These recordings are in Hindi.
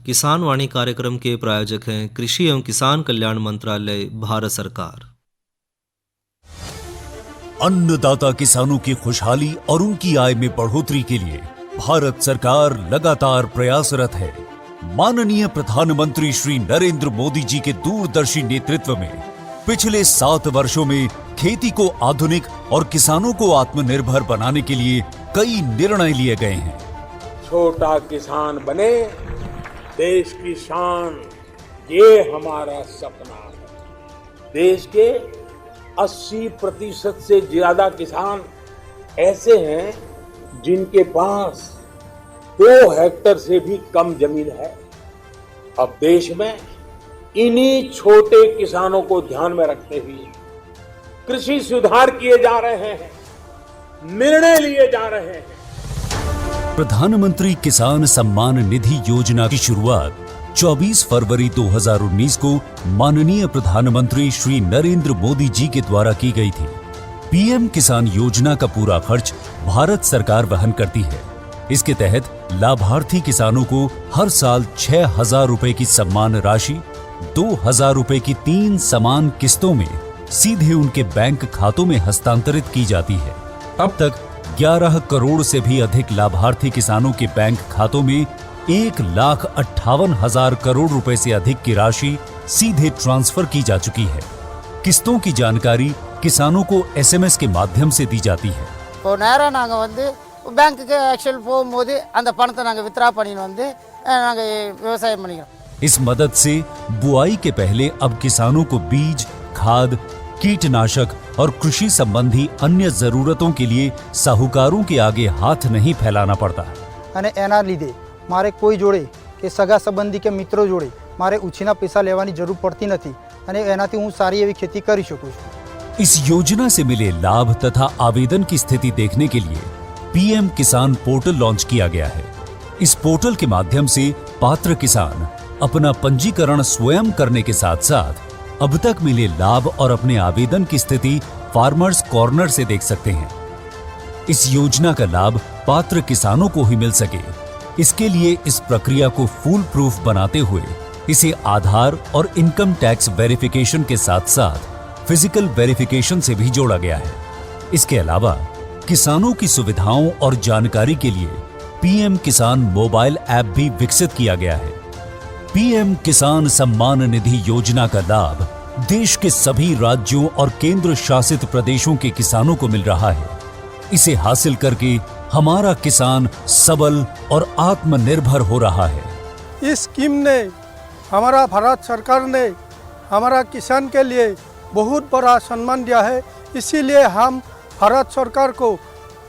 किसान वाणी कार्यक्रम के प्रायोजक हैं कृषि एवं किसान कल्याण मंत्रालय, भारत सरकार। अन्नदाता किसानों की खुशहाली और उनकी आय में बढ़ोतरी के लिए भारत सरकार लगातार प्रयासरत है। माननीय प्रधानमंत्री श्री नरेंद्र मोदी जी के दूरदर्शी नेतृत्व में पिछले 7 वर्षों में खेती को आधुनिक और किसानों को आत्मनिर्भर बनाने के लिए कई निर्णय लिए गए हैं। छोटा किसान बने देश की शान, ये हमारा सपना है। देश के 80% से ज्यादा किसान ऐसे हैं जिनके पास 2 हेक्टेयर से भी कम जमीन है। अब देश में इन्हीं छोटे किसानों को ध्यान में रखते हुए कृषि सुधार किए जा रहे हैं, निर्णय लिए जा रहे हैं। प्रधानमंत्री किसान सम्मान निधि योजना की शुरुआत 24 फरवरी 2019 को माननीय प्रधानमंत्री श्री नरेंद्र मोदी जी के द्वारा की गई थी। पीएम किसान योजना का पूरा खर्च भारत सरकार वहन करती है। इसके तहत लाभार्थी किसानों को हर साल 6,000 रुपए की सम्मान राशि 2,000 रुपए की 3 समान किस्तों में सीधे उनके बैंक खातों में हस्तांतरित की जाती है। अब तक 11 करोड़ से भी अधिक लाभार्थी किसानों के बैंक खातों में 1,58,000 करोड़ रुपए से अधिक की राशि सीधे ट्रांसफर की जा चुकी है। किस्तों की जानकारी किसानों को एसएमएस के माध्यम से दी जाती है। बैंक के एक्चुअल போகும்போது அந்த பணத்தை நாங்க வித்ரா பண்ணிட்டு வந்து நாங்க விவசாயம் பண்ணிக்கிறோம்। इस मदद से बुआई के पहले अब किसानों को बीज, खाद, कीटनाशक और कृषि संबंधी अन्य जरूरतों के लिए साहूकारों के आगे हाथ नहीं फैलाना पड़ता। અને એના લીધે મારે કોઈ જોડે કે સગા સંબંધી કે મિત્રો જોડે મારે ઉછીના પૈસા લેવાની જરૂર પડતી નથી અને એનાથી હું સારી એવી खेती કરી શકું છું। इस योजना से मिले लाभ तथा आवेदन की स्थिति देखने के लिए पीएम किसान पोर्टल लॉन्च किया गया है। इस पोर्टल के माध्यम से पात्र किसान अपना पंजीकरण स्वयं करने के साथ साथ अब तक मिले लाभ और अपने आवेदन की स्थिति फार्मर्स कॉर्नर से देख सकते हैं। इस योजना का लाभ पात्र किसानों को ही मिल सके, इसके लिए इस प्रक्रिया को फूल प्रूफ बनाते हुए इसे आधार और इनकम टैक्स वेरिफिकेशन के साथ साथ फिजिकल वेरिफिकेशन से भी जोड़ा गया है। इसके अलावा किसानों की सुविधाओं और जानकारी के लिए पीएम किसान मोबाइल ऐप भी विकसित किया गया है। पीएम किसान सम्मान निधि योजना का लाभ देश के सभी राज्यों और केंद्र शासित प्रदेशों के किसानों को मिल रहा है। इसे हासिल करके हमारा किसान सबल और आत्मनिर्भर हो रहा है। इस स्कीम ने हमारा भारत सरकार ने हमारा किसान के लिए बहुत बड़ा सम्मान दिया है। इसीलिए हम भारत सरकार को,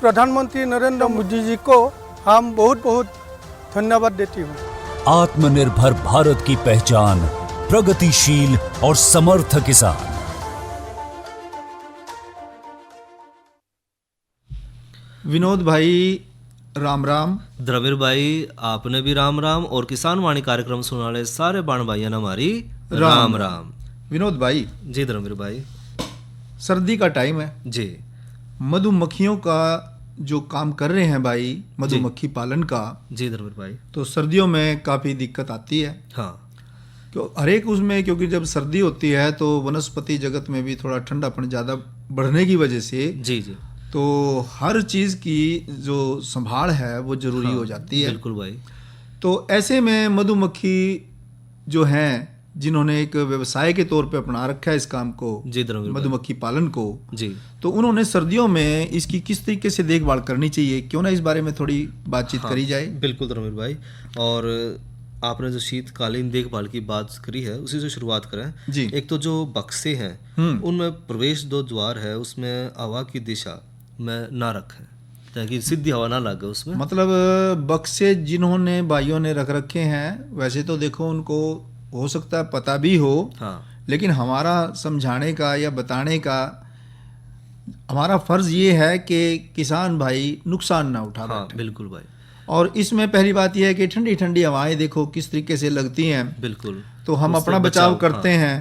प्रधानमंत्री नरेंद्र मोदी जी को हम बहुत बहुत धन्यवाद देती हूँ। आत्मनिर्भर भारत की पहचान प्रगतिशील और समर्थ किसान। विनोद भाई राम राम। द्रविड़ भाई आपने भी राम राम और किसान वाणी कार्यक्रम सुनने वाले सारे बाण भाइयों ने हमारी राम राम। विनोद भाई जी द्रविड़ भाई, सर्दी का टाइम है जी, मधुमक्खियों का जो काम कर रहे हैं भाई, मधुमक्खी पालन का, जी द्रविड़ भाई, तो सर्दियों में काफ़ी दिक्कत आती है। हाँ, हर एक उसमें, क्योंकि जब सर्दी होती है तो वनस्पति जगत में भी थोड़ा ठंडापन ज़्यादा बढ़ने की वजह से जी जी, तो हर चीज़ की जो संभाल है वो ज़रूरी हो जाती है। बिल्कुल भाई। तो ऐसे में मधुमक्खी जो हैं, जिन्होंने एक व्यवसाय के तौर पे अपना रखा है इस काम को, जी द्रविड़ भाई, मधुमक्खी पालन को, जी, तो उन्होंने सर्दियों में इसकी किस तरीके से देखभाल करनी चाहिए, क्यों ना इस बारे में थोड़ी बातचीत करी जाए। बिल्कुल द्रविड़ भाई। और आपने जो शीतकालीन देखभाल की बात करी है उसी से शुरुआत करें जी। एक तो जो बक्से हैं उनमें प्रवेश दो द्वार है, उसमें हवा की दिशा में ना रखें ताकि सीधी हवा ना लगे उसमें। मतलब बक्से जिन्होंने भाइयों ने रख रखे हैं, वैसे तो देखो उनको हो सकता है पता भी हो, हाँ, लेकिन हमारा समझाने का या बताने का हमारा फर्ज ये है कि किसान भाई नुकसान ना उठा हाँ, बैठे। बिल्कुल भाई। और इसमें पहली बात यह है कि ठंडी ठंडी हवाएं देखो किस तरीके से लगती हैं, बिल्कुल, तो हम अपना बचाव करते हैं।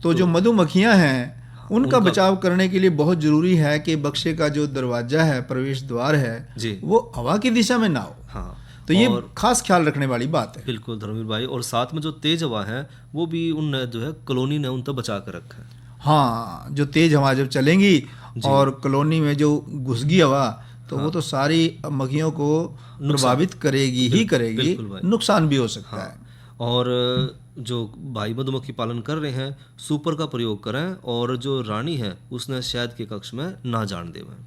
तो जो मधुमक्खियां हैं उनका बचाव करने के लिए बहुत जरूरी है कि बक्से का जो दरवाजा है, प्रवेश द्वार है, जी, वो हवा की दिशा में ना हो। हाँ, तो ये खास ख्याल रखने वाली बात है। बिल्कुल धर्मवीर भाई, और साथ में जो तेज हवा है वो भी उन जो है कॉलोनी ने उन तक बचा कर रखा है। हाँ, जो तेज हवा जब चलेंगी और कॉलोनी में जो घुसगी हवा तो वो तो सारी मक्खियों को प्रभावित करेगी ही करेगी, नुकसान भी हो सकता है। और जो भाई मधुमक्खी पालन कर रहे हैं सुपर का प्रयोग करें, और जो रानी है उसने शहद के कक्ष में ना जान देवें।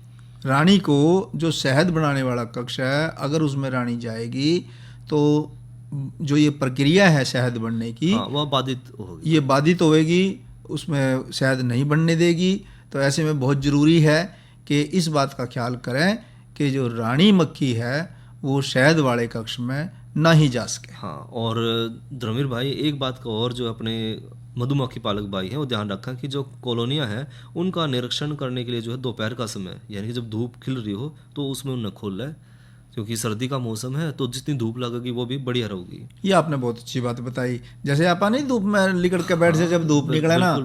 रानी को जो शहद बनाने वाला कक्ष है अगर उसमें रानी जाएगी तो जो ये प्रक्रिया है शहद बनने की, वह बाधित होगी, ये बाधित होगी, उसमें शहद नहीं बनने देगी। तो ऐसे में बहुत ज़रूरी है कि इस बात का ख्याल करें कि जो रानी मक्खी है वो शहद वाले कक्ष में ना ही जा सके। हाँ, और धर्मवीर भाई एक बात का और जो अपने मधुमक्खी पालक भाई हैं वो ध्यान रखें कि जो कॉलोनियाँ हैं उनका निरीक्षण करने के लिए जो है दोपहर का समय, यानी कि जब धूप खिल रही हो तो उसमें उन्हें खोल लें, क्योंकि सर्दी का मौसम है तो जितनी धूप लगेगी वो भी बढ़िया रहेगी। ये आपने बहुत अच्छी बात बताई। जैसे आप नहीं धूप में लिकड़ के बैठ से जब धूप निकले ना,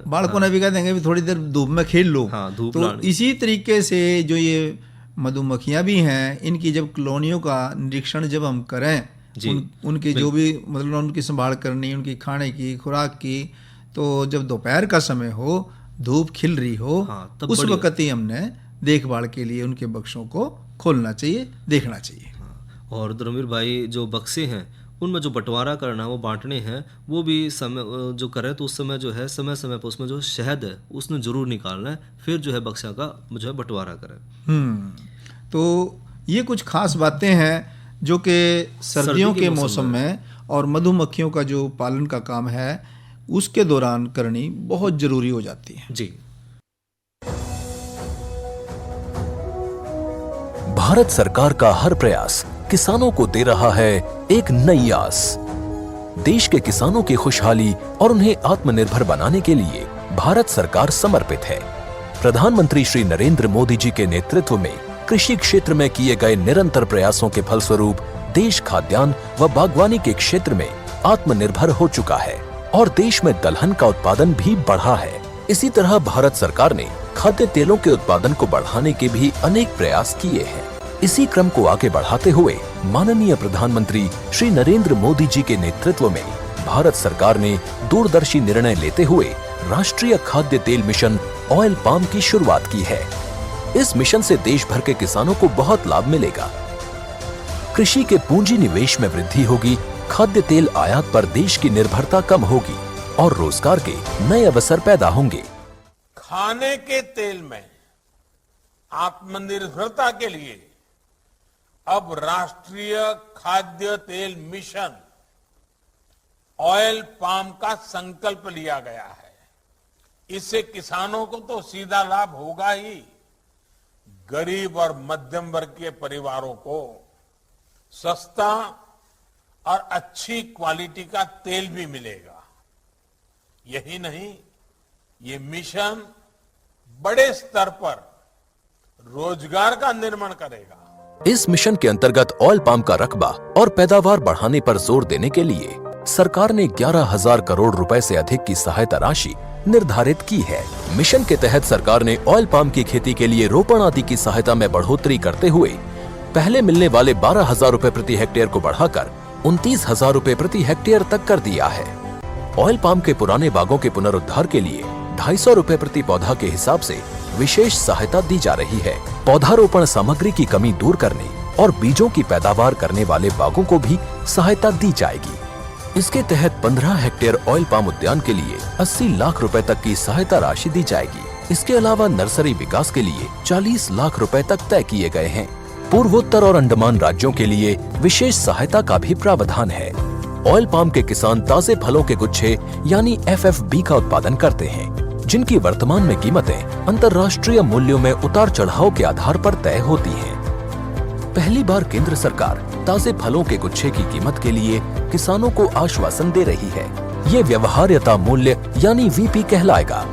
बालकों ने भी कह देंगे थोड़ी देर धूप में खेल लो। तो इसी तरीके से जो ये मधुमक्खियाँ भी हैं, इनकी जब कॉलोनियों का निरीक्षण जब हम करें, उनकी जो भी मतलब उनकी संभाल करनी, उनकी खाने की खुराक की, तो जब दोपहर का समय हो, धूप खिल रही हो, उस वक्त ही हमने देखभाल के लिए उनके बक्सों को खोलना चाहिए, देखना चाहिए। और धर्मवीर भाई जो बक्से हैं उनमें जो बंटवारा करना वो बांटने हैं वो भी समय जो करें तो उस समय जो है समय समय पर उसमें जो शहद है उसने ज़रूर निकालना है, फिर जो है बक्सा का जो है बंटवारा करें। तो ये कुछ खास बातें हैं जो कि सर्दियों के मौसम में और मधुमक्खियों का जो पालन का काम है उसके दौरान करनी बहुत ज़रूरी हो जाती है। जी। भारत सरकार का हर प्रयास किसानों को दे रहा है एक नई आस। देश के किसानों की खुशहाली और उन्हें आत्मनिर्भर बनाने के लिए भारत सरकार समर्पित है। प्रधानमंत्री श्री नरेंद्र मोदी जी के नेतृत्व में कृषि क्षेत्र में किए गए निरंतर प्रयासों के फलस्वरूप देश खाद्यान्न व बागवानी के क्षेत्र में आत्मनिर्भर हो चुका है और देश में दलहन का उत्पादन भी बढ़ा है। इसी तरह भारत सरकार ने खाद्य तेलों के उत्पादन को बढ़ाने के भी अनेक प्रयास किए हैं। इसी क्रम को आगे बढ़ाते हुए माननीय प्रधानमंत्री श्री नरेंद्र मोदी जी के नेतृत्व में भारत सरकार ने दूरदर्शी निर्णय लेते हुए राष्ट्रीय खाद्य तेल मिशन ऑयल पाम की शुरुआत की है। इस मिशन से देश भर के किसानों को बहुत लाभ मिलेगा। कृषि के पूंजी निवेश में वृद्धि होगी, खाद्य तेल आयात पर देश की निर्भरता कम होगी और रोजगार के नए अवसर पैदा होंगे। खाने के तेल में आत्मनिर्भरता के लिए अब राष्ट्रीय खाद्य तेल मिशन ऑयल पाम का संकल्प लिया गया है। इससे किसानों को तो सीधा लाभ होगा ही, गरीब और मध्यम वर्ग के परिवारों को सस्ता और अच्छी क्वालिटी का तेल भी मिलेगा। यही नहीं, ये मिशन बड़े स्तर पर रोजगार का निर्माण करेगा। इस मिशन के अंतर्गत ऑयल पाम का रकबा और पैदावार बढ़ाने पर जोर देने के लिए सरकार ने 11,000 करोड़ रुपए से अधिक की सहायता राशि निर्धारित की है। मिशन के तहत सरकार ने ऑयल पाम की खेती के लिए रोपण आदि की सहायता में बढ़ोतरी करते हुए पहले मिलने वाले 12,000 रुपए प्रति हेक्टेयर को बढ़ाकर 29,000 रुपए प्रति हेक्टेयर तक कर दिया है। ऑयल पाम के पुराने बागों के पुनरुद्धार के लिए 250 रुपए प्रति पौधा के हिसाब से विशेष सहायता दी जा रही है। पौधारोपण सामग्री की कमी दूर करने और बीजों की पैदावार करने वाले बागों को भी सहायता दी जाएगी। इसके तहत 15 हेक्टेयर ऑयल पाम उद्यान के लिए 80 लाख रुपए तक की सहायता राशि दी जाएगी। इसके अलावा नर्सरी विकास के लिए 40 लाख रुपए तक तय किए गए हैं। पूर्वोत्तर और अंडमान राज्यों के लिए विशेष सहायता का भी प्रावधान है। ऑयल पाम के किसान ताजे फलों के गुच्छे यानी FFB का उत्पादन करते हैं, जिनकी वर्तमान में कीमतें अंतर्राष्ट्रीय मूल्यों में उतार चढ़ाव के आधार पर तय होती हैं। पहली बार केंद्र सरकार ताजे फलों के गुच्छे की कीमत के लिए किसानों को आश्वासन दे रही है। ये व्यवहार्यता मूल्य यानी VP कहलाएगा,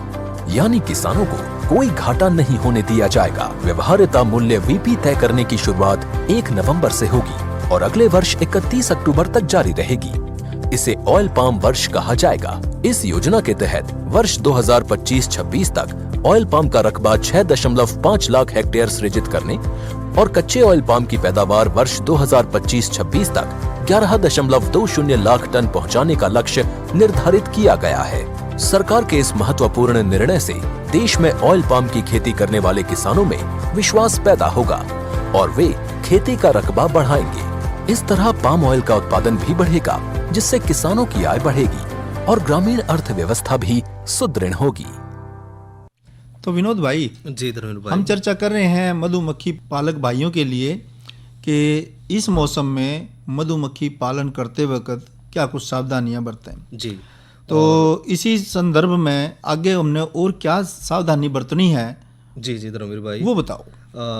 यानी किसानों को कोई घाटा नहीं होने दिया जाएगा। व्यवहार्यता मूल्य VP तय करने की शुरुआत 1 नवंबर से होगी और अगले वर्ष 31 अक्टूबर तक जारी रहेगी। इसे ऑयल पाम वर्ष कहा जाएगा। इस योजना के तहत वर्ष 2025-26 तक ऑयल पाम का रकबा 6.5 लाख हेक्टेयर सृजित करने और कच्चे ऑयल पाम की पैदावार वर्ष 2025-26 तक 11.20 लाख टन पहुंचाने का लक्ष्य निर्धारित किया गया है। सरकार के इस महत्वपूर्ण निर्णय से देश में ऑयल पाम की खेती करने वाले किसानों में विश्वास पैदा होगा और वे खेती का रकबा बढ़ाएंगे। इस तरह पाम ऑयल का उत्पादन भी बढ़ेगा, जिससे किसानों की आय बढ़ेगी और ग्रामीण अर्थव्यवस्था भी सुदृढ़ होगी। तो विनोद भाई, जी धर्मेंद्र भाई, हम चर्चा कर रहे हैं मधुमक्खी पालक भाइयों के लिए कि इस मौसम में मधुमक्खी पालन करते वक्त क्या कुछ सावधानियां बरतें। जी, तो इसी संदर्भ में आगे हमने और क्या सावधानी बरतनी है, जी धर्मवीर भाई, वो बताओ।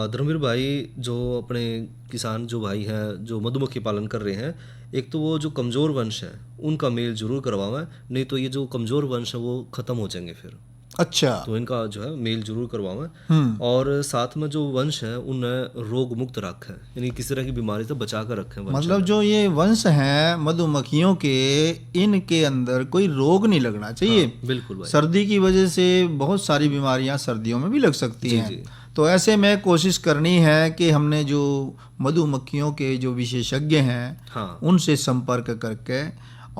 धर्मवीर भाई, जो अपने किसान जो भाई हैं जो मधुमक्खी पालन कर रहे हैं, एक तो वो जो कमज़ोर वंश है उनका मेल जरूर करवाएं, नहीं तो ये जो कमज़ोर वंश है वो ख़त्म हो जाएंगे फिर। अच्छा, तो इनका जो है मेल जरूर करवाएं और साथ में जो वंश है उन्हें रोग मुक्त रखें, यानी किसी तरह की बीमारी से बचा कर रखें। मतलब जो ये वंश हैं मधुमक्खियों के, इनके अंदर कोई रोग नहीं लगना चाहिए। हाँ, बिल्कुल भाई। सर्दी की वजह से बहुत सारी बीमारियां सर्दियों में भी लग सकती हैं। जी। तो ऐसे में कोशिश करनी है कि हमने जो मधुमक्खियों के जो विशेषज्ञ हैं, हाँ, उनसे संपर्क करके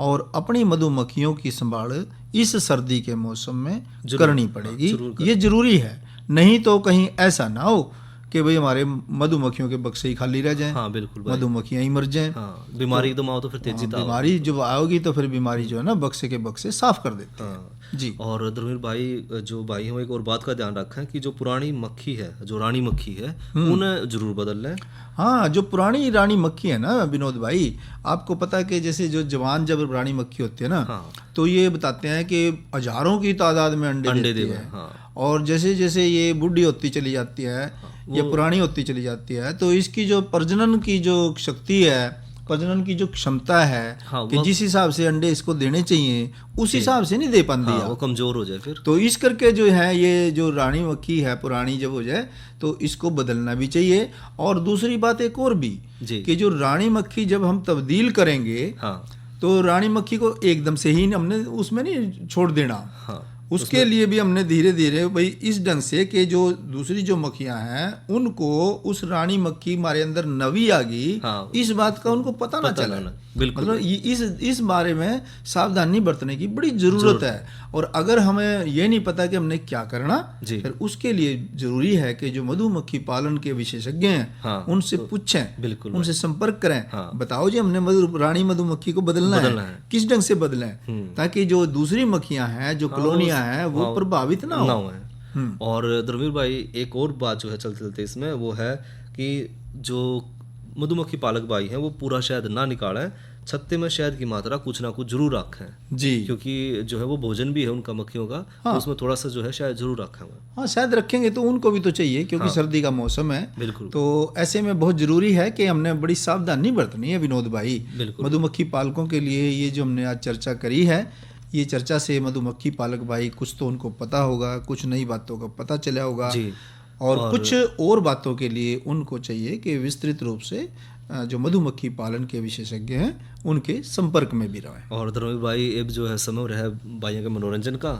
और अपनी मधुमक्खियों की संभाल इस सर्दी के मौसम में करनी पड़ेगी। ये जरूरी है, नहीं तो कहीं ऐसा ना हो कि भाई हमारे मधुमक्खियों के बक्से ही खाली रह जाएं। हाँ, बिल्कुल भाई। मधुमक्खियां ही मर जाएं। हाँ, बीमारी एकदम आओ तो फिर तेजी से बीमारी जब आओगी तो फिर बीमारी जो है ना बक्से के बक्से साफ कर देती है। जी। और धर्मवीर भाई, जो भाई हैं एक और बात का ध्यान रखें कि जो पुरानी मक्खी है, जो रानी मक्खी है, उन्हें जरूर बदल लें। हाँ, जो पुरानी रानी मक्खी है ना विनोद भाई, आपको पता है कि जैसे जो जवान जब रानी मक्खी होती है ना, हाँ, तो ये बताते हैं कि हजारों की तादाद में अंडे देती है। हाँ, और जैसे जैसे ये बूढ़ी होती चली जाती है, ये पुरानी होती चली जाती है, तो इसकी जो प्रजनन की जो शक्ति है, प्रजनन की जो क्षमता है, हाँ, कि जिस हिसाब से अंडे इसको देने चाहिए उस हिसाब से नहीं दे पाती। हाँ, वो कमजोर हो जाए फिर। तो इस करके जो है ये जो रानी मक्खी है पुरानी जब हो जाए तो इसको बदलना भी चाहिए। और दूसरी बात एक और भी कि जो रानी मक्खी जब हम तब्दील करेंगे, हाँ, तो रानी मक्खी को एकदम से ही हमने उसमें नहीं छोड़ देना। हाँ, उसके लिए भी हमने धीरे धीरे भाई इस ढंग से कि जो दूसरी जो मक्खियां हैं उनको उस रानी मक्खी हमारे अंदर नवी आ गई, हाँ, इस बात का उनको पता ना चला। बिल्कुल, मतलब इस बारे में सावधानी बरतने की बड़ी जरूरत है। और अगर हमें ये नहीं पता कि हमने क्या करना, फिर उसके लिए जरूरी है कि जो मधुमक्खी पालन के विशेषज्ञ हैं, हाँ, उनसे पूछें, बिल्कुल उनसे संपर्क करें। हाँ, बताओ जी हमने रानी मधुमक्खी को बदलना है, किस ढंग से बदलें ताकि जो दूसरी मक्खियां हैं, जो कॉलोनियां हैं, वो प्रभावित ना हो। और धर्मवीर भाई, एक और बात जो है चलते चलते इसमें वो है कि जो मधुमक्खी पालक भाई हैं वो पूरा शहद ना निकालें, छत्ते में शहद की मात्रा कुछ ना कुछ जरूर रखें जी, क्योंकि जो है वो भोजन भी है उनका मक्खियों का। हाँ, तो उसमें थोड़ा सा जो है शहद जरूर रखें। हाँ, शहद रखेंगे तो उनको भी तो चाहिए क्योंकि हाँ, सर्दी का मौसम है। बिल्कुल। तो ऐसे में बहुत जरूरी है कि हमने बड़ी सावधानी बरतनी है विनोद भाई। मधुमक्खी पालकों के लिए ये जो हमने आज चर्चा करी है, ये चर्चा से मधुमक्खी पालक भाई कुछ तो उनको पता होगा, कुछ नई बातों का पता चला होगा और कुछ और बातों के लिए उनको चाहिए कि विस्तृत रूप से जो मधुमक्खी पालन के विशेषज्ञ हैं उनके संपर्क में भी रहें। और धर्मवीर भाई, अब जो है समय रहा भाइयों के मनोरंजन का,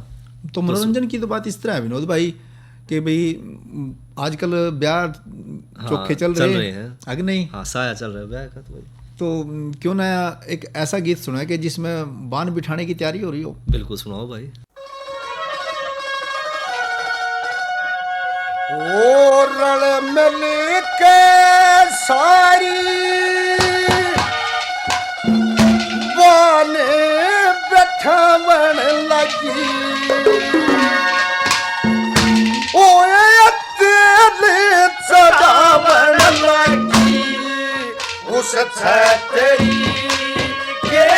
तो मनोरंजन की तो बात इस तरह है विनोद भाई कि भाई आजकल ब्याह चोखे चल रहे हैं, आगे नहीं, हाँ, साया चल रहा है ब्याह का। तो क्यों ना एक ऐसा गीत सुना कि जिसमें बाण बिठाने की तैयारी हो रही हो। बिल्कुल, सुनाओ भाई। ओ रल मिल के सारी बाने बैठावन लगी, ओए तेरे सजावन लगी, उस छतरी के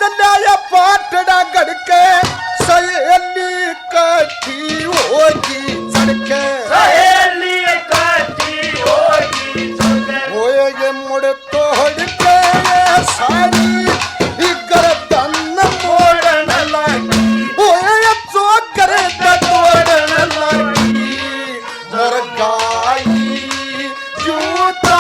चलाया पाटड़ा गड़के सहेली कठी होगी सड़के सहेली कठी होगी सड़के होए ये मुड़ तोड़ के सारी गर्दन मोड़न लगी होए तो गर्दन तोड़न लगी मर गाई जूता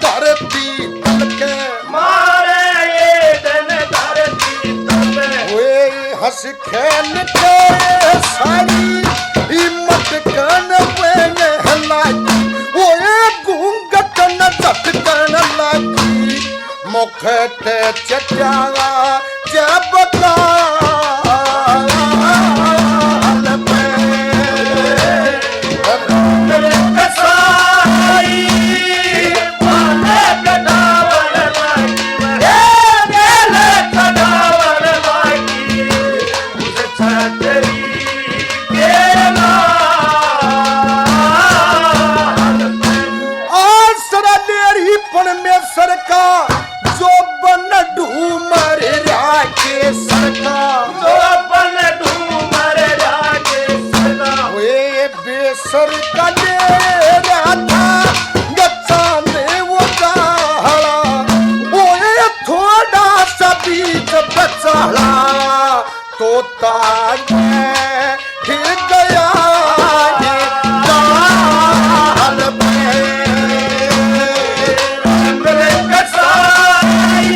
धरती तलके मारे ये दन धरती तलके वे हंस खेल के सारी हिम्मत कन पे हलाई वे घूंघट न झटकन लगी मुख ते चटावा जबका तो ताज ठीक गया दाल पे रंगले कसाई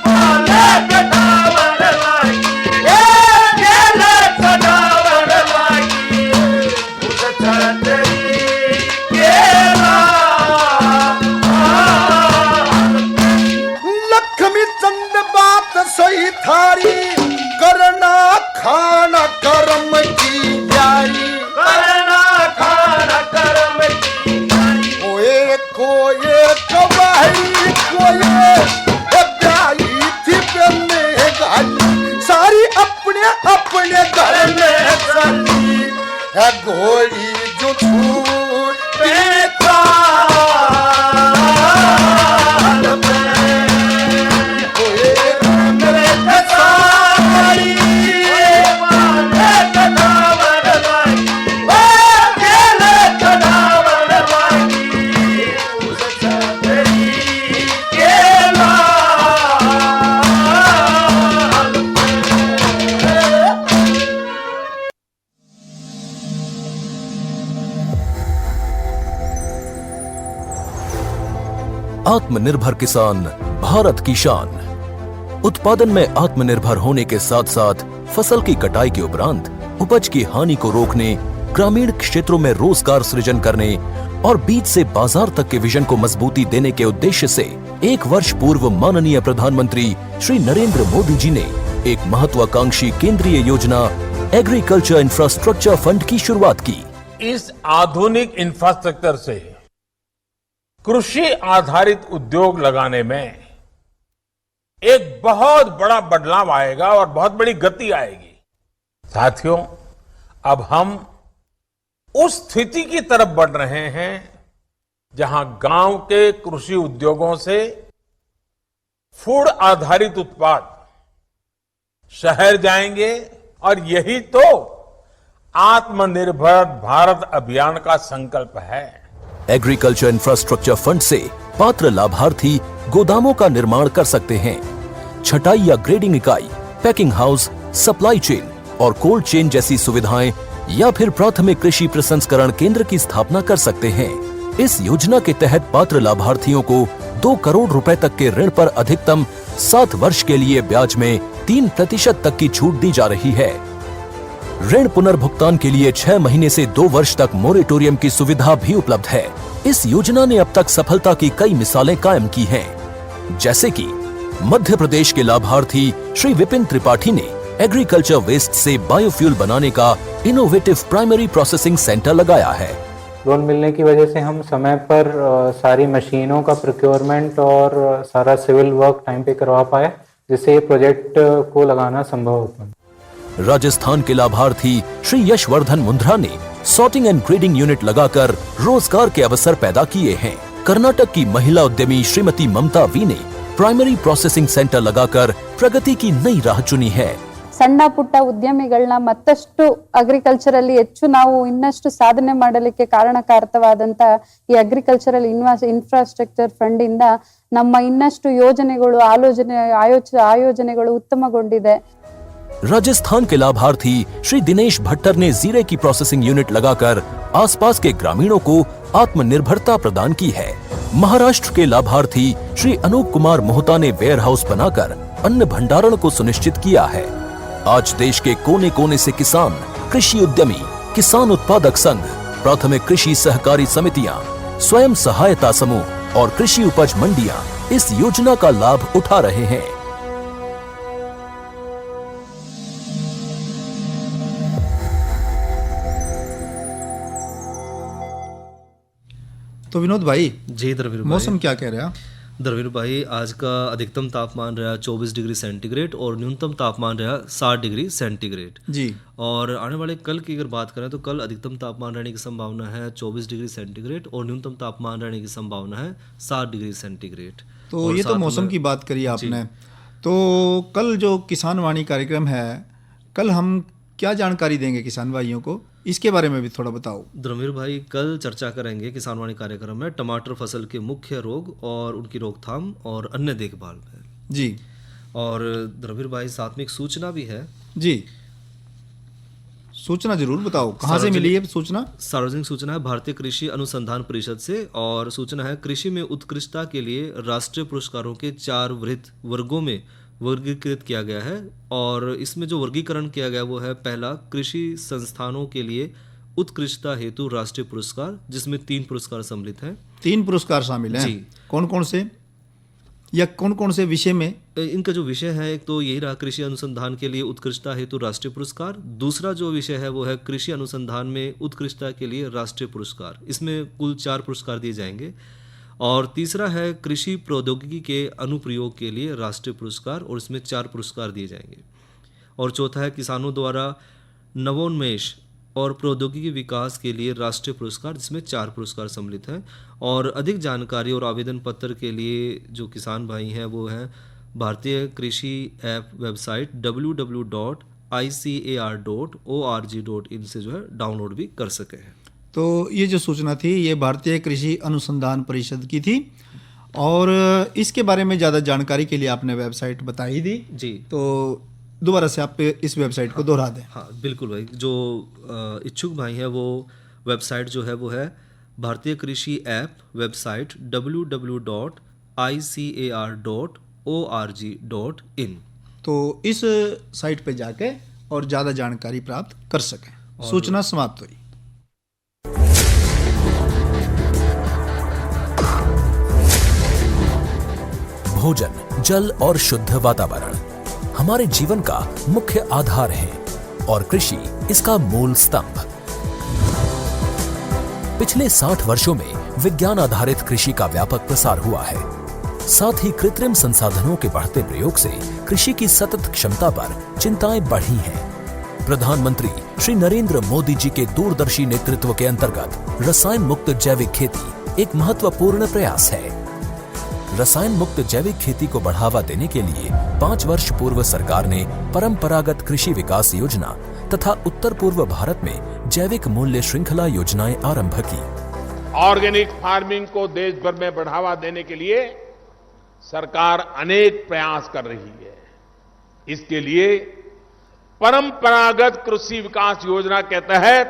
पाले कटावर लागी गेले कटावर लागी उस चंदरी केला लक्ष्मी चंद बात सही थारी करना खाना कर्म की जारी करना खाना कर्म की जारी ओए कोई कबाई कोई ब्याई थी बने गाली सारी अपने अपने घर में चली है घोड़ी जो छूटेगा आत्मनिर्भर किसान भारत की शान। उत्पादन में आत्मनिर्भर होने के साथ साथ फसल की कटाई के उपरांत उपज की हानि को रोकने, ग्रामीण क्षेत्रों में रोजगार सृजन करने और बीज से बाजार तक के विजन को मजबूती देने के उद्देश्य से 1 वर्ष पूर्व माननीय प्रधानमंत्री श्री नरेंद्र मोदी जी ने एक महत्वाकांक्षी केंद्रीय योजना एग्रीकल्चर इंफ्रास्ट्रक्चर फंड की शुरुआत की। इस आधुनिक इंफ्रास्ट्रक्चर से कृषि आधारित उद्योग लगाने में एक बहुत बड़ा बदलाव आएगा और बहुत बड़ी गति आएगी। साथियों, अब हम उस स्थिति की तरफ बढ़ रहे हैं जहां गांव के कृषि उद्योगों से फूड आधारित उत्पाद शहर जाएंगे और यही तो आत्मनिर्भर भारत अभियान का संकल्प है। एग्रीकल्चर इंफ्रास्ट्रक्चर फंड से पात्र लाभार्थी गोदामों का निर्माण कर सकते हैं, छटाई या ग्रेडिंग इकाई, पैकिंग हाउस, सप्लाई चेन और कोल्ड चेन जैसी सुविधाएं या फिर प्राथमिक कृषि प्रसंस्करण केंद्र की स्थापना कर सकते हैं। इस योजना के तहत पात्र लाभार्थियों को 2 करोड़ रुपए तक के ऋण पर अधिकतम 7 वर्ष के लिए ब्याज में 3% तक की छूट दी जा रही है। ऋण पुनर्भुगतान के लिए 6 महीने से 2 वर्ष तक मोरेटोरियम की सुविधा भी उपलब्ध है। इस योजना ने अब तक सफलता की कई मिसालें कायम की हैं, जैसे कि मध्य प्रदेश के लाभार्थी श्री विपिन त्रिपाठी ने एग्रीकल्चर वेस्ट से बायोफ्यूल बनाने का इनोवेटिव प्राइमरी प्रोसेसिंग सेंटर लगाया है। लोन मिलने की वजह से हम समय पर सारी मशीनों का प्रोक्योरमेंट और सारा सिविल वर्क टाइम पे करवा पाए, जिससे ये प्रोजेक्ट को लगाना संभव हो पाया। राजस्थान के लाभार्थी श्री यशवर्धन मुंद्रा ने सॉर्टिंग एंड ग्रेडिंग यूनिट लगाकर रोजगार के अवसर पैदा किए हैं। कर्नाटक की महिला उद्यमी श्रीमती ममता वी ने प्राइमरी प्रोसेसिंग सेंटर लगाकर प्रगति की नई राह चुनी है। ಸಣ್ಣ ಪುಟ್ಟ ಉದ್ಯಮಿಗಳನ್ನ ಮತ್ತಷ್ಟು ಅಗ್ರಿಕಲ್ಚರ್ ಅಲ್ಲಿ ಹೆಚ್ಚು ನಾವು ಇನ್ನಷ್ಟು ಸಾಧನೆ ಮಾಡಲಿಕ್ಕೆ ಕಾರಣಕಾರಕವಾದಂತ ಈ ಅಗ್ರಿಕಲ್ಚರಲ್ ಇನ್ಫ್ರಾಸ್ಟ್ರಕ್ಚರ್ ಫಂಡ್ ಇಂದ ನಮ್ಮ ಇನ್ನಷ್ಟು ಯೋಜನೆಗಳು ಆಯೋಜನೆಗಳು ಉತ್ತಮಗೊಂಡಿದೆ। राजस्थान के लाभार्थी श्री दिनेश भट्टर ने जीरे की प्रोसेसिंग यूनिट लगाकर आसपास के ग्रामीणों को आत्मनिर्भरता प्रदान की है। महाराष्ट्र के लाभार्थी श्री अनूप कुमार मोहता ने वेयर हाउस बनाकर अन्न भंडारण को सुनिश्चित किया है। आज देश के कोने कोने से किसान, कृषि उद्यमी, किसान उत्पादक संघ, प्राथमिक कृषि सहकारी समितियां, स्वयं सहायता समूह और कृषि उपज मंडियां इस योजना का लाभ उठा रहे हैं। तो विनोद भाई जी द्रविड़ भाई, मौसम क्या कह रहा? द्रविड़ भाई आज का अधिकतम तापमान रहा 24 डिग्री सेंटीग्रेड और न्यूनतम तापमान रहा 60 डिग्री सेंटीग्रेड जी। और आने वाले कल की अगर बात करें तो कल अधिकतम तापमान रहने की संभावना है 24 डिग्री सेंटीग्रेड और न्यूनतम तापमान रहने की संभावना है 60 डिग्री सेंटीग्रेड। तो ये तो मौसम की बात करी आपने, तो कल जो किसान वाणी कार्यक्रम है, कल हम क्या जानकारी देंगे किसान भाइयों को, इसके बारे में भी थोड़ा बताओ। द्रविड़ भाई कल चर्चा करेंगे किसान वाणी कार्यक्रम में टमाटर फसल के मुख्य रोग और उनकी रोकथाम और अन्य देखभाल में जी। और द्रविड़ भाई साथ में एक सूचना भी है जी। सूचना जरूर बताओ, कहाँ से मिली है सूचना? सार्वजनिक सूचना है भारतीय कृषि अनुसंधान परिषद से, और सूचना है कृषि में उत्कृष्टता के लिए राष्ट्रीय पुरस्कारों के 4 वृत्त वर्गों में वर्गीकृत किया गया है। और इसमें जो वर्गीकरण किया गया वो है पहला कृषि संस्थानों के लिए उत्कृष्टता हेतु राष्ट्रीय पुरस्कार, जिसमें 3 पुरस्कार सम्मिलित हैं। 3 पुरस्कार शामिल हैं जी। कौन कौन से या कौन कौन से विषय में? इनका जो विषय है एक तो यही रहा कृषि अनुसंधान के लिए उत्कृष्टता हेतु राष्ट्रीय पुरस्कार, दूसरा जो विषय है वो है कृषि अनुसंधान में उत्कृष्टता के लिए राष्ट्रीय पुरस्कार, इसमें कुल 4 पुरस्कार दिए जाएंगे। और तीसरा है कृषि प्रौद्योगिकी के अनुप्रयोग के लिए राष्ट्रीय पुरस्कार और इसमें 4 पुरस्कार दिए जाएंगे। और चौथा है किसानों द्वारा नवोन्मेष और प्रौद्योगिकी विकास के लिए राष्ट्रीय पुरस्कार, जिसमें 4 पुरस्कार सम्मिलित हैं। और अधिक जानकारी और आवेदन पत्र के लिए जो किसान भाई हैं वो हैं भारतीय कृषि ऐप वेबसाइट www.icar.org.in से जो है डाउनलोड भी कर सके हैं। तो ये जो सूचना थी ये भारतीय कृषि अनुसंधान परिषद की थी, और इसके बारे में ज़्यादा जानकारी के लिए आपने वेबसाइट बताई दी जी। तो दोबारा से आप इस वेबसाइट को दोहरा दें। हाँ बिल्कुल भाई, जो इच्छुक भाई हैं वो वेबसाइट जो है वो है भारतीय कृषि ऐप वेबसाइट www.icar.org.in। तो इस साइट पे जाके और ज़्यादा जानकारी प्राप्त कर सकें। सूचना समाप्त हुई। भोजन, जल और शुद्ध वातावरण हमारे जीवन का मुख्य आधार है और कृषि इसका मूल स्तंभ। पिछले 60 वर्षों में विज्ञान आधारित कृषि का व्यापक प्रसार हुआ है। साथ ही कृत्रिम संसाधनों के बढ़ते प्रयोग से कृषि की सतत क्षमता पर चिंताएं बढ़ी हैं। प्रधानमंत्री श्री नरेंद्र मोदी जी के दूरदर्शी नेतृत्व के अंतर्गत रसायन मुक्त जैविक खेती एक महत्वपूर्ण प्रयास है। रसायन मुक्त जैविक खेती को बढ़ावा देने के लिए 5 वर्ष पूर्व सरकार ने परंपरागत कृषि विकास योजना तथा उत्तर पूर्व भारत में जैविक मूल्य श्रृंखला योजनाएं आरंभ की। ऑर्गेनिक फार्मिंग को देश भर में बढ़ावा देने के लिए सरकार अनेक प्रयास कर रही है। इसके लिए परंपरागत कृषि विकास योजना के तहत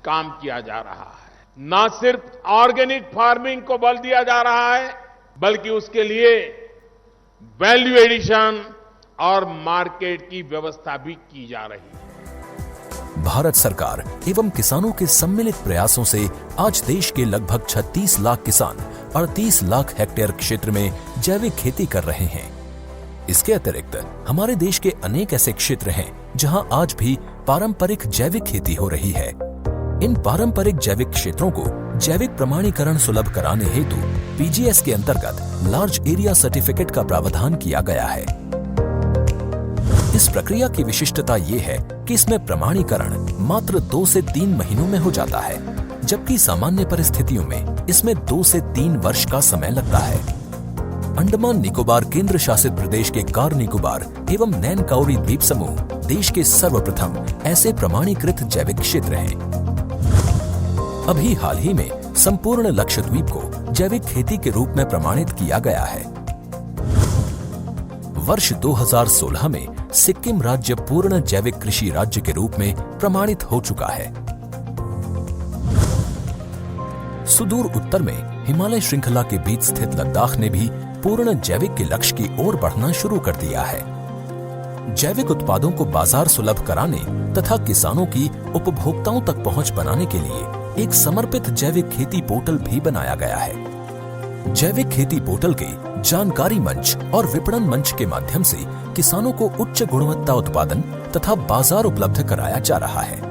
काम किया जा रहा है। न सिर्फ ऑर्गेनिक फार्मिंग को बल दिया जा रहा है, बल्कि उसके लिए वैल्यू एडिशन और मार्केट की व्यवस्था भी की जा रही है। भारत सरकार एवं किसानों के सम्मिलित प्रयासों से आज देश के लगभग 36 लाख किसान 38 लाख हेक्टेयर क्षेत्र में जैविक खेती कर रहे हैं। इसके अतिरिक्त हमारे देश के अनेक ऐसे क्षेत्र हैं जहां आज भी पारंपरिक जैविक खेती हो रही है। इन पारंपरिक जैविक क्षेत्रों को जैविक प्रमाणीकरण सुलभ कराने हेतु पीजीएस के अंतर्गत लार्ज एरिया सर्टिफिकेट का प्रावधान किया गया है। इस प्रक्रिया की विशिष्टता ये है कि इसमें प्रमाणीकरण मात्र 2 से 3 महीनों में हो जाता है, जबकि सामान्य परिस्थितियों में इसमें 2 से 3 वर्ष का समय लगता है। अंडमान निकोबार केंद्र शासित प्रदेश के कार निकोबार एवं नैन काउरी द्वीप समूह देश के सर्वप्रथम ऐसे प्रमाणीकृत जैविक क्षेत्र हैं। अभी हाल ही में संपूर्ण लक्षद्वीप को जैविक खेती के रूप में प्रमाणित किया गया है। वर्ष 2016 में सिक्किम राज्य पूर्ण जैविक कृषि राज्य के रूप में प्रमाणित हो चुका है। सुदूर उत्तर में हिमालय श्रृंखला के बीच स्थित लद्दाख ने भी पूर्ण जैविक के लक्ष्य की ओर बढ़ना शुरू कर दिया है। जैविक उत्पादों को बाजार सुलभ कराने तथा किसानों की उपभोक्ताओं तक पहुंच बनाने के लिए एक समर्पित जैविक खेती पोर्टल भी बनाया गया है। जैविक खेती पोर्टल के जानकारी मंच और विपणन मंच के माध्यम से किसानों को उच्च गुणवत्ता उत्पादन तथा बाजार उपलब्ध कराया जा रहा है।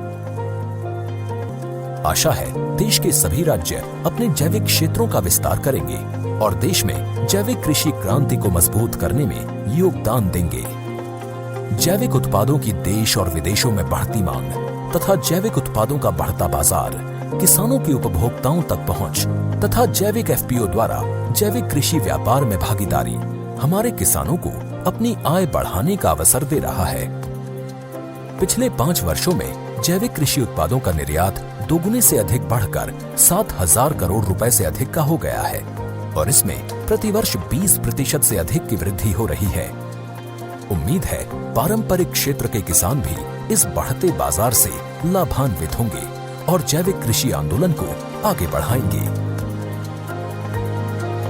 आशा है देश के सभी राज्य अपने जैविक क्षेत्रों का विस्तार करेंगे और देश में जैविक कृषि क्रांति को मजबूत करने में योगदान देंगे। जैविक उत्पादों की देश और विदेशों में बढ़ती मांग तथा जैविक उत्पादों का बढ़ता बाजार, किसानों की उपभोक्ताओं तक पहुंच तथा जैविक एफपीओ द्वारा जैविक कृषि व्यापार में भागीदारी हमारे किसानों को अपनी आय बढ़ाने का अवसर दे रहा है। पिछले 5 वर्षों में जैविक कृषि उत्पादों का निर्यात दोगुने से अधिक बढ़कर 7,000 करोड़ रुपए से अधिक का हो गया है और इसमें प्रतिवर्ष 20% से अधिक की वृद्धि हो रही है। उम्मीद है पारंपरिक क्षेत्र के किसान भी इस बढ़ते बाजार से लाभान्वित होंगे और जैविक कृषि आंदोलन को आगे बढ़ाएंगे।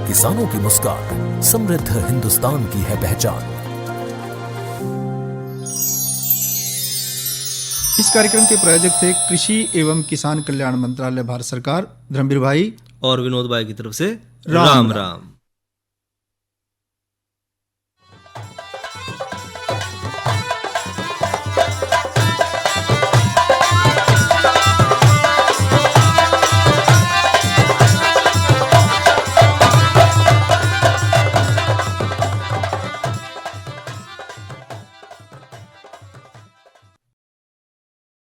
किसानों की मुस्कान समृद्ध हिंदुस्तान की है पहचान। इस कार्यक्रम के प्रायोजक थे कृषि एवं किसान कल्याण मंत्रालय, भारत सरकार। धर्मवीर भाई और विनोद भाई की तरफ से राम राम।